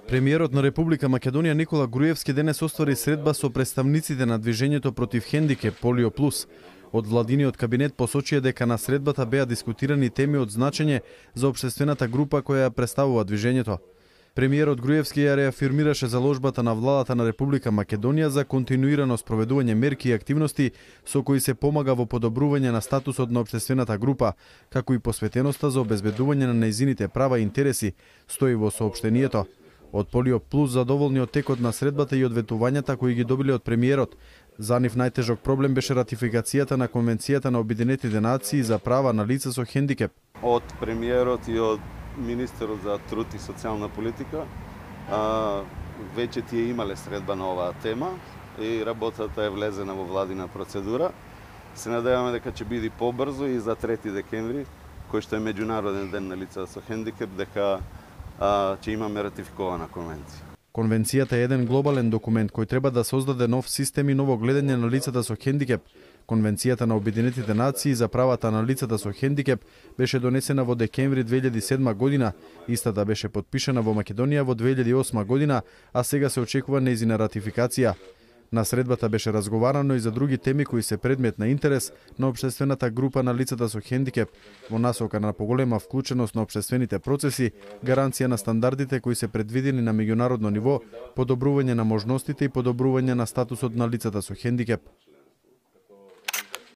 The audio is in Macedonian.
Премиерот на Република Македонија Никола Груевски денес оствари средба со представниците на движењето против хендикеп Полио Плюс. Од владиниот кабинет посочија дека на средбата беа дискутирани теми од значење за општествената група која ја представува движењето. Премиерот Груевски ја реафирмираше заложбата на владата на Република Македонија за континуирано спроведување мерки и активности со кои се помага во подобрување на статусот на општествената група, како и посветеноста за обезбедување на нејзините права и интереси, стои во соопштението. Од Полио Плюс задоволни од текот на средбата и одветувањата кои ги добиле од премиерот. За нив најтежок проблем беше ратификацијата на Конвенцијата на Обединетите нации за права на лица со хендикеп. Од премиерот и од министерот за труд и социјална политика веќе тие имале средба на оваа тема и работата е влезена во владина процедура. Се надеваме дека ќе биде побрзо и за 3 декември, кој што е меѓународен ден на лица со хендикеп, дека ќе имаме ратификована конвенција. Конвенцијата е еден глобален документ кој треба да создаде нов систем и ново гледање на лицата со хендикеп. Конвенцијата на Обединетите нации за правата на лицата со хендикеп беше донесена во декември 2007 година, истата беше потпишана во Македонија во 2008 година, а сега се очекува нејзина ратификација. На средбата беше разговарано и за други теми кои се предмет на интерес на општествената група на лицата со хендикеп, во насока на поголема вклученост на општествените процеси, гаранција на стандардите кои се предвидени на меѓународно ниво, подобрување на можностите и подобрување на статусот на лицата со хендикеп.